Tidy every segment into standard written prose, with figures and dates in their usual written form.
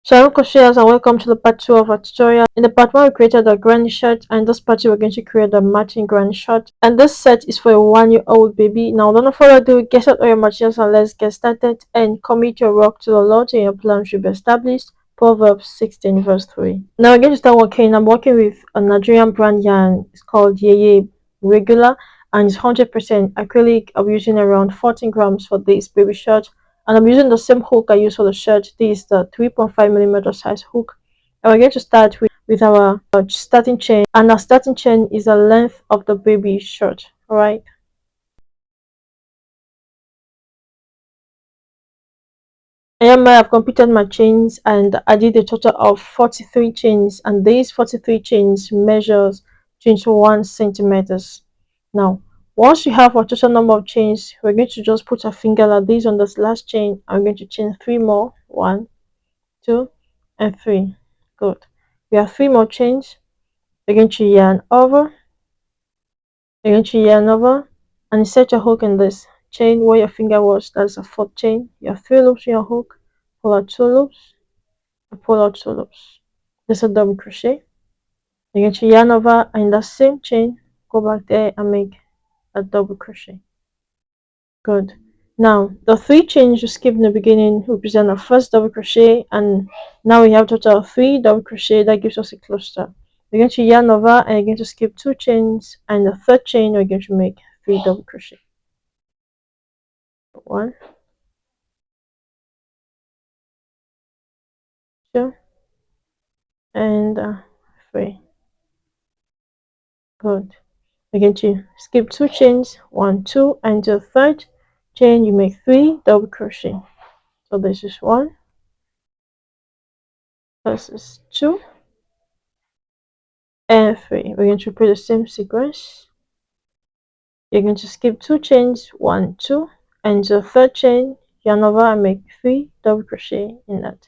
Shalom Crocheters, and welcome to the part 2 of our tutorial. In the part 1 we created a granny shirt, and in this part 2 we're going to create a matching granny shirt. And this set is for a 1-year-old baby. Now without further ado, get out all your materials and let's get started, and commit your work to the Lord and your plan should be established. Proverbs 16 verse 3. Now we're going to start working. I'm working with a Nigerian brand yarn. It's called Yeye Regular, and it's 100% acrylic. I'm using around 14 grams for this baby shirt, and I'm using the same hook I use for the shirt. This is the 3.5 mm size hook, and we're going to start with our starting chain, and our starting chain is the length of the baby shirt. All right. I've completed my chains, and I did a total of 43 chains, and these 43 chains measures 21 centimeters. Now once you have a total number of chains, we're going to just put a finger like this on this last chain. I'm going to chain 3 more. 1, 2, and 3. Good. We have 3 more chains. We're going to yarn over. We're going to yarn over and insert your hook in this chain where your finger was. That's a 4th chain. You have 3 loops in your hook. Pull out 2 loops and pull out 2 loops. This is a double crochet. You're going to yarn over, and in that same chain, go back there and make a double crochet. Good. Now the 3 chains you skipped in the beginning represent our first double crochet, and now we have a total of 3 double crochet. That gives us a cluster. We're going to yarn over, and you're going to skip 2 chains, and the 3rd chain we're going to make 3 double crochet. 1, 2, and 3. Good. We're going to skip 2 chains, 1, 2, and the 3rd chain you make 3 double crochet. So this is 1, this is 2, and 3. We're going to repeat the same sequence. You're going to skip 2 chains, 1, 2, and the 3rd chain yarn over and make 3 double crochet in that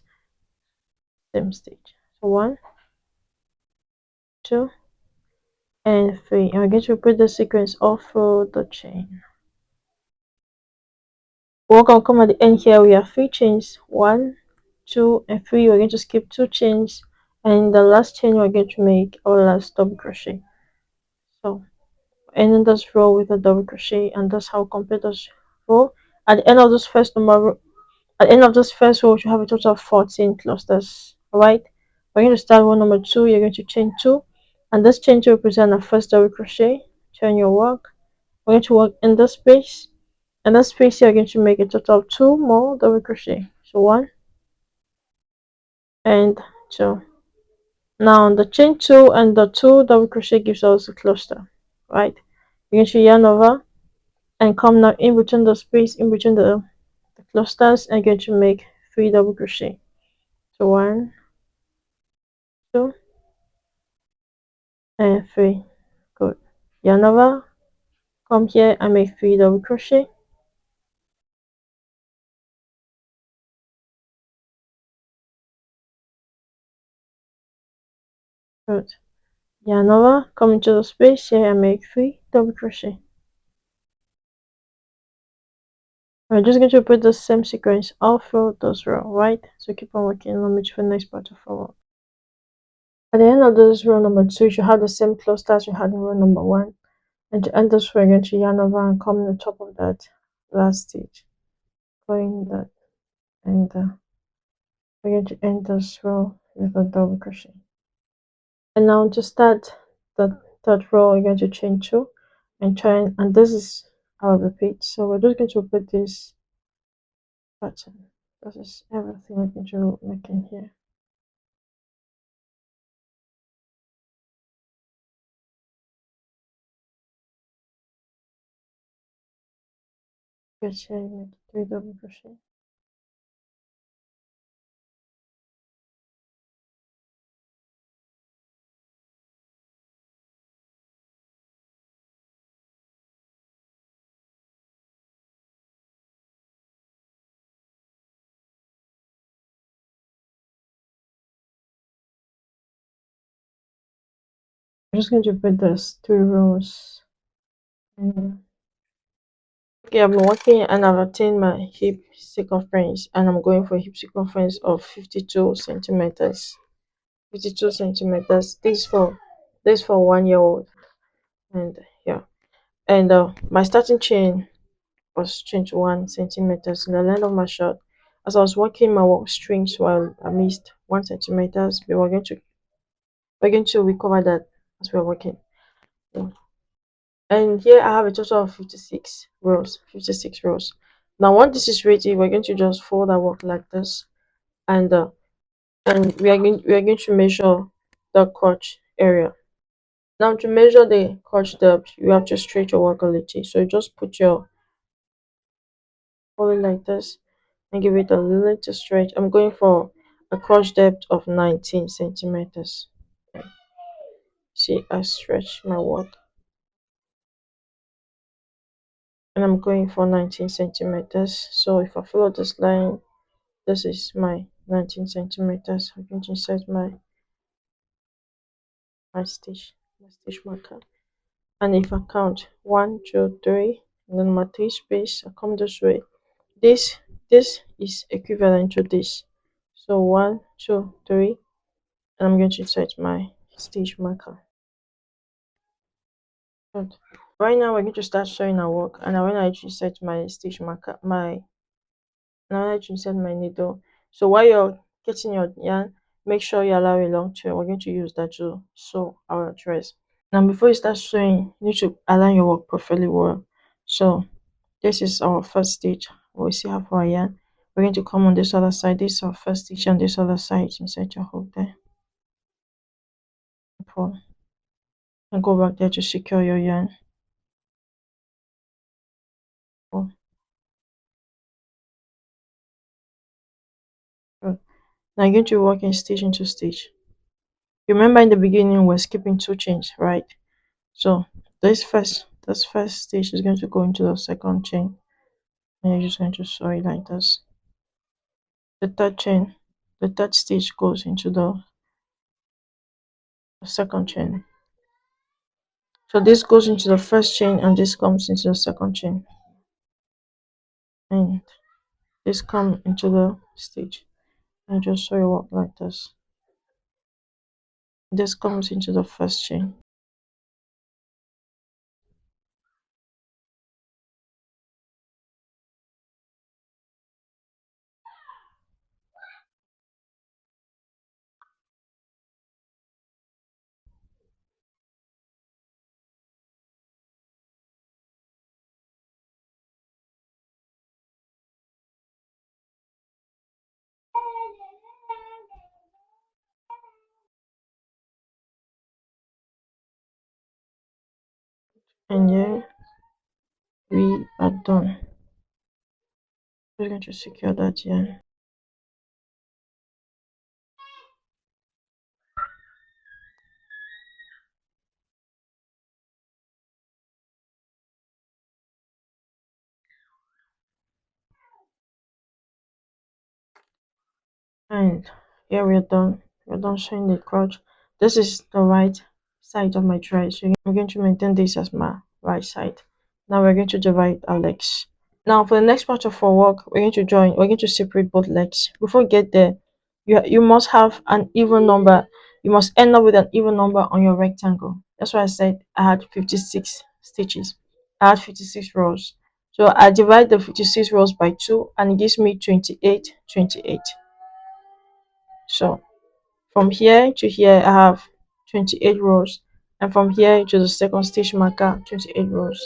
same stage. So 1, 2, and 3. And we're going to repeat the sequence all through the chain. We're going to come at the end here. We have 3 chains, 1, 2, and 3. We're going to skip 2 chains, and the last chain we're going to make our last double crochet. So ending this row with a double crochet, and that's how we complete this row. At the end of this first number, at the end of this first row, you have a total of 14 clusters. Alright, we're going to start row number 2. You're going to chain 2, and this chain to represent a first double crochet. Turn your work. We're going to work in this space, and this space you're going to make a total of 2 more double crochet. So 1 and 2. Now the chain 2 and the 2 double crochet gives us a cluster. Right, you're going to yarn over and come now in between the space, in between the clusters, and you're going to make 3 double crochet. So 1, 2, and 3. Good. Yarn over, come here and make 3 double crochet. Good. Yarn over, come into the space here and make 3 double crochet. We're just going to repeat the same sequence all through those rows, right? So keep on working. Let me to the next part of our work. At the end of this row number 2, you should have the same clusters you had in row number 1. And to end this row, you're going to yarn over and come on the top of that last stitch. Going that, and we're going to end this row with a double crochet. And now to start the 3rd row, we're going to chain 2 and chain, and this is our repeat. So we're just going to repeat this pattern. This is everything we're going to make in here. Crochet, make 3 double crochet. I'm just going to put this 3 rows. And Okay, I've been working and I've attained my hip circumference, and I'm going for a hip circumference of 52 centimeters. 52 centimeters. This for 1 year old. And yeah. And my starting chain was 21 centimeters in the length of my short. As I was working my work strings while I missed 1 centimeters, we're going to recover that as we're working. Yeah. And here I have a total of 56 rows. 56 rows. Now once this is ready, we're going to just fold our work like this, and we are going to measure the crotch area. Now to measure the crotch depth, you have to stretch your work a little. So you just put your fold it like this and give it a little stretch. I'm going for a crotch depth of 19 centimeters. See, I stretch my work, and I'm going for 19 centimeters. So if I follow this line, this is my 19 centimeters. I'm going to insert my stitch marker. And if I count 1, 2, 3, and then my 3 space, I come this way. This is equivalent to this. So 1, 2, 3, and I'm going to insert my stitch marker. Good. Right now we're going to start sewing our work, and I want to insert my stitch marker, now I to insert my needle. So while you're getting your yarn, make sure you allow a long tail. We're going to use that to sew our dress. Now before you start sewing, you need to align your work perfectly well. So this is our first stitch. We see how far yarn. We're going to come on this other side. This is our first stitch on this other side. Insert your hook there. Pull and go back there to secure your yarn. Pull. Good. Now you're going to work in stitch into stitch. Remember in the beginning we're skipping 2 chains, right? So this first stitch is going to go into the second chain, and you're just going to sew it like this. The third stitch goes into the second chain. So this goes into the first chain, and this comes into the second chain, and this comes into the stitch, and just sew your work like this. This comes into the first chain. And yeah, we are done. We're going to secure that yarn. And here we're done. We're done showing the crotch. This is the right side of my dress. So I'm going to maintain this as my right side. Now we're going to divide our legs. Now for the next part of our work, we're going to separate both legs. Before we get there, you must have an even number. You must end up with an even number on your rectangle. That's why I said I had 56 stitches. I had 56 rows. So I divide the 56 rows by 2, and it gives me 28, 28. So from here to here I have 28 rows, and from here to the second stitch marker 28 rows.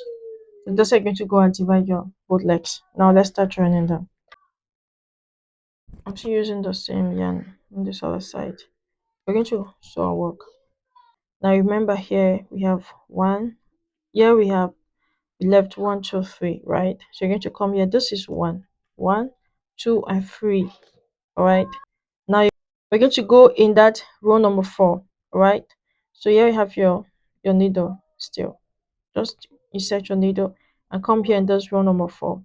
So that's how you're going to go and divide your both legs. Now let's start running them. I'm still using the same yarn on this other side. We're going to sew our work. Now remember here we have one, here we have left 1, 2, 3, right? So you're going to come here. This is 1, 2, and 3. All right. Now we're going to go in that row number 4. All right. So here you have your needle still. Just insert your needle and come here in this row number 4.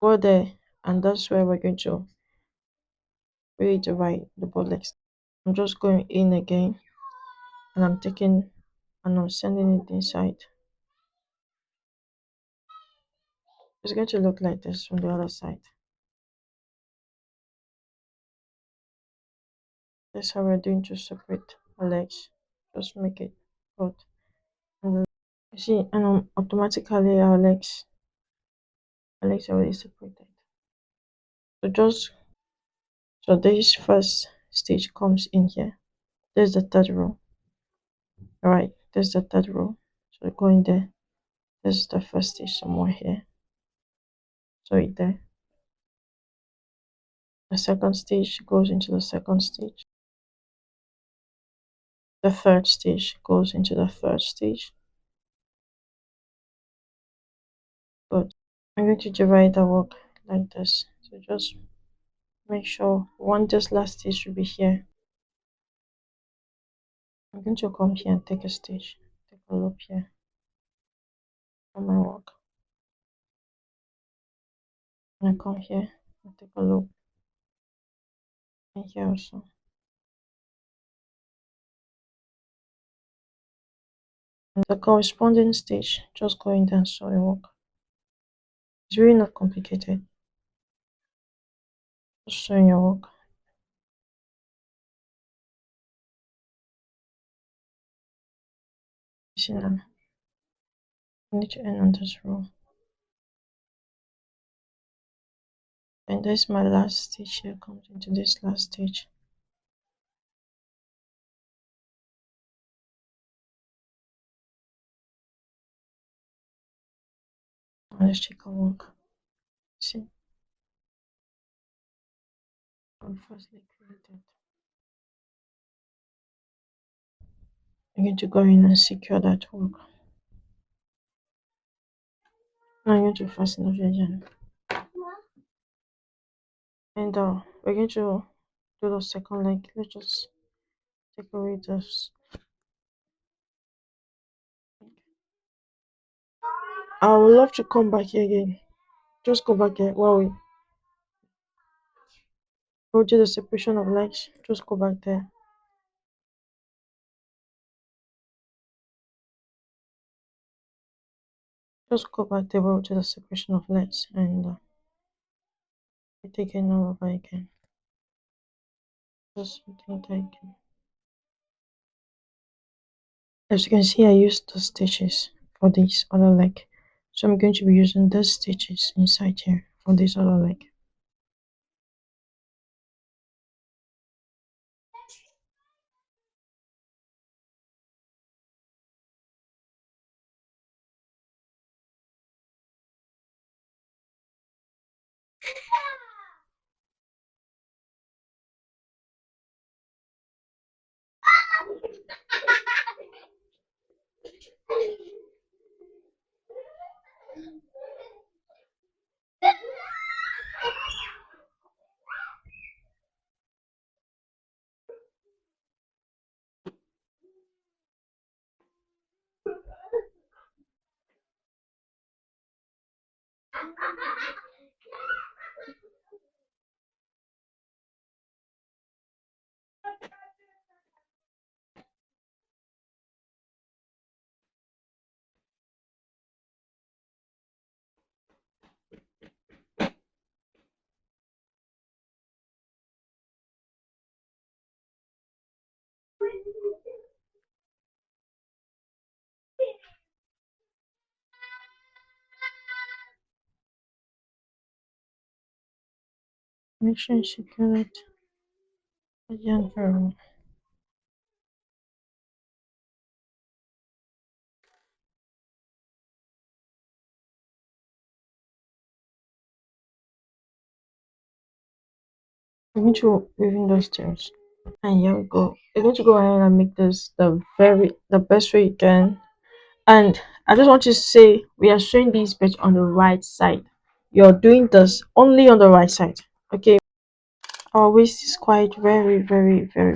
Go there, and that's where we're going to really divide the both legs. I'm just going in again, and I'm taking and I'm sending it inside. It's going to look like this from the other side. That's how we're doing to separate our legs. Just make it good. And you see, and automatically our legs are already separated. So just so this first stitch comes in here. There's the third row. Alright, there's the third row. So go in there. There's the first stitch somewhere here. So it there. The second stitch goes into the second stitch. The third stitch goes into the third stitch. Good. I'm going to divide the work like this. So just make sure this last stitch should be here. I'm going to come here and take a stitch. Take a loop here on my work. And I come here and take a loop. And here also. And the corresponding stitch, just go in there and sew your work. It's really not complicated. Just sewing your work. You see now? I need to end on this row. And there's my last stitch here, comes into this last stitch. And let's check our work. See? I'm firstly created. I'm going to go in and secure that work. Now I'm going to fasten the again. And we're going to do the second leg. Let's just take away this. I would love to come back here again. Just go back here while we go to the separation of legs. Just go back there. Just go back there while we do the separation of legs and we take it all over again. Just take that again. As you can see, I used the stitches for this other leg. So I'm going to be using these stitches inside here for this other leg. Make sure you secure it again very well. I'm going to weave those stairs. And here we go. You're going to go ahead and make this the best way you can. And I just want to say we are showing this page on the right side. You're doing this only on the right side. Okay. Our waist is quite very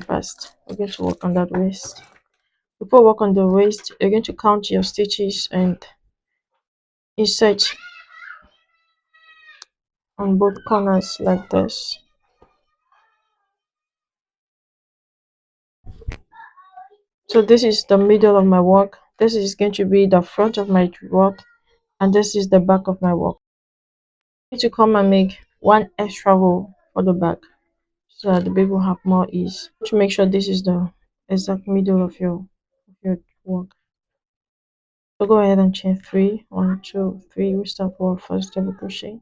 fast. We're going to work on that waist. Before we work on the waist, you're going to count your stitches and insert on both corners like this. So this is the middle of my work. This is going to be the front of my work, and this is the back of my work. Need to come and make one extra row for the back so that the baby will have more ease. To make sure this is the exact middle of your work. So go ahead and chain three, 1, 2, 3. We start for first double crochet,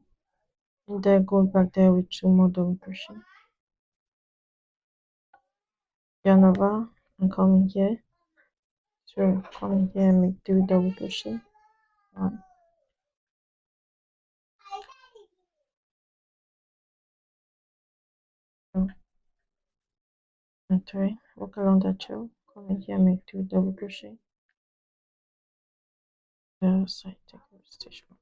and then go back there with 2 more double crochet. Yarn over and come in here. So come in here and make 3 double crochet. 1, 2, and 3. Walk along that chain. Come in here and make 2 double crochet. The other side, take a stitch mark.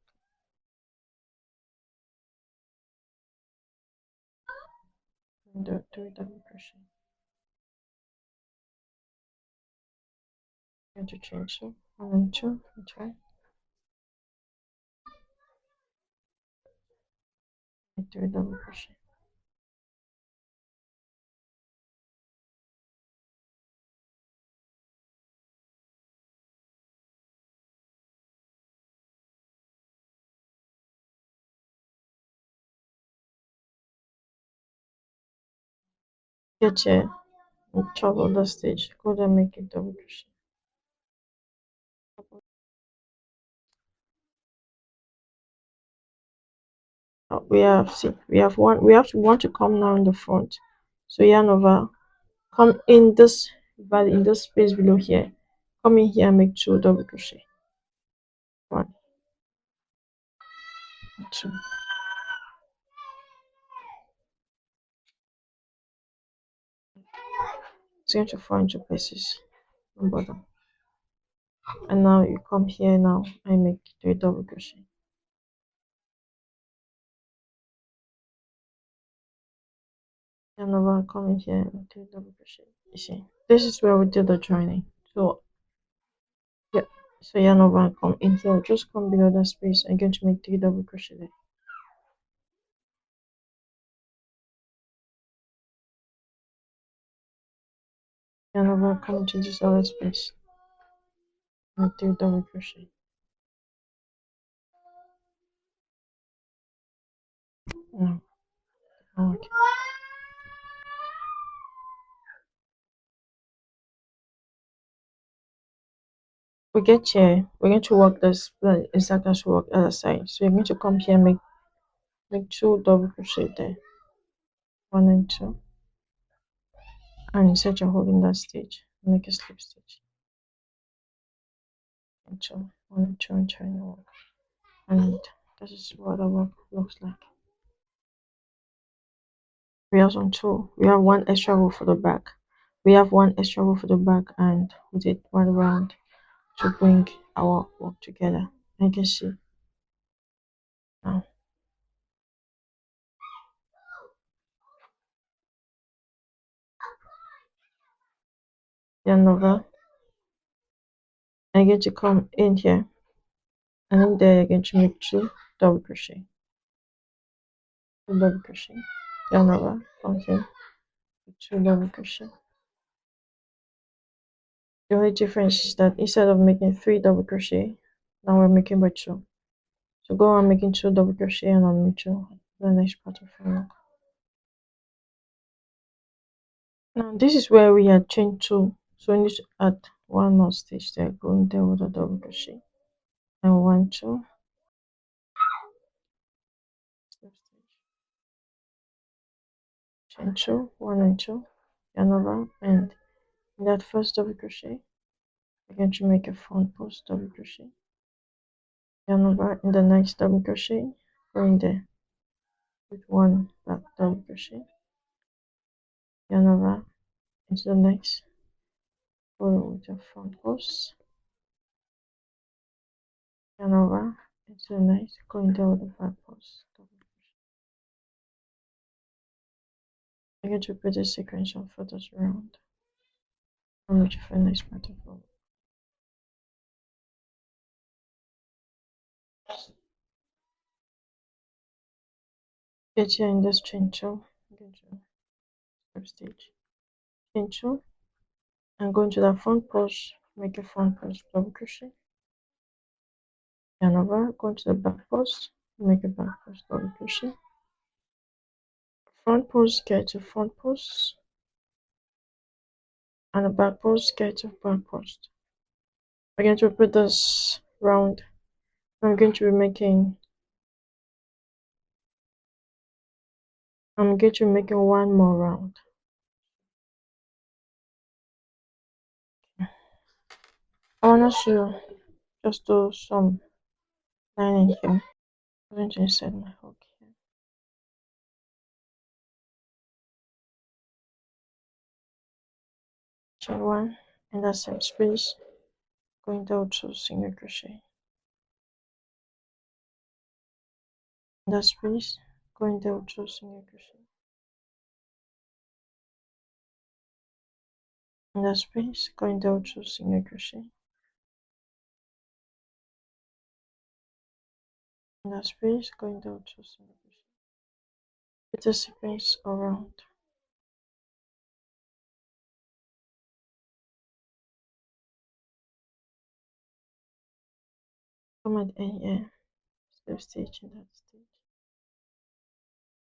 And do 3 double crochet. Going to change so 1 and 2 and 3. Make 3 double crochet. Get here and travel the stitch. Go there, make it double crochet. We have we have one. We have to want to come now in the front. So yarn over, come in this valley, in this space below here. Come in here and make 2 double crochet. 1, 2. It's going to fall into places on bottom. And now you come here now and make 3 double crochet. And over, come in here and 3 double crochet. You see, this is where we did the joining. So yeah, so yarn over and come in here. Just come below that space. I'm going to make 3 double crochet there. Yarn over, come into this other space. Make 3 double crochet. No, okay. We get here, we're going to work this exactly as we work other side. So you're going to come here, make 2 double crochet there. 1 and 2. And insert your hole in that stitch. Make a slip stitch. And 2, 1 and 2 and turn your work. And this is what the work looks like. We have some 2. We have 1 extra row for the back. We have 1 extra row for the back, and we did 1 round to bring our work together. And you can see now. Yarn over. I'm going to come in here, and in there you're going to make 2 double crochet. 2 double crochet. Yarn over. Come in. 2 double crochet. The only difference is that instead of making 3 double crochet, now we're making by 2. So go on making 2 double crochet and on make 2 the next part of our work. Now this is where we had chain 2, so we need to add 1 more stitch there, going there with a double crochet, and 1, 2, slip stitch, chain 2, 1 and 2, yarn over, and in that first double crochet we're going to make a front post double crochet, yarn over, in the next double crochet going there with 1 back double crochet, yarn over into the next, go with your front post, yarn over into the next, going there with the back post double crochet. I'm going to repeat this sequence on furthest round and reach for the next part of the work. Get here in this chain 2, I'm going to slip stitch, chain 2, and go into the front post, make a front post double crochet, yarn over, go into the back post, Make a back post, double crochet, front post, get to front post, and a back post, get to back post. I'm going to repeat this round. I'm going to be making one more round. I want us to just do some lining here. I'm going to insert my hook here. Chain one, in that same space, going down to single crochet. In that space, going down to single crochet. In that space, going down to single crochet. In that space, going down to single crochet. With a sequence around. Come at any end, slip stitch in that stitch.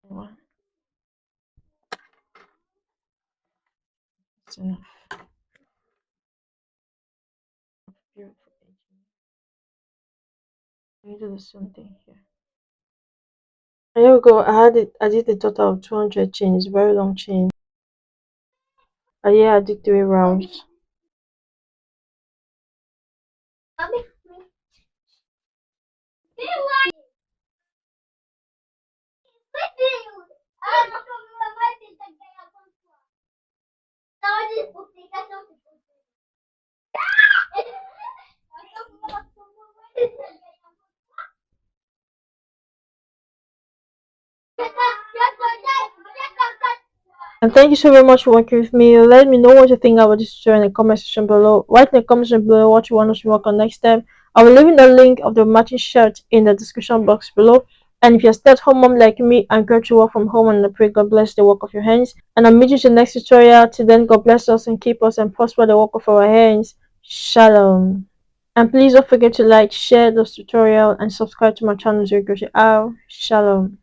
One, that's enough. Beautiful edging. We do the same thing here. Here we go. I did a total of 200 chains, very long chain. And here I did 3 rounds. And thank you so very much for working with me. Let me know what you think about this tutorial in the comment section below. Write in the comment section below what you want us to work on next time. I will leave the link of the matching shirt in the description box below. And if you're a stay-at-home mom like me and going to work from home, and I pray God bless the work of your hands. And I'll meet you in the next tutorial. Till then, God bless us and keep us and prosper the work of our hands. Shalom. And please don't forget to like, share this tutorial, and subscribe to my channel, ZoeCrochetR. Shalom.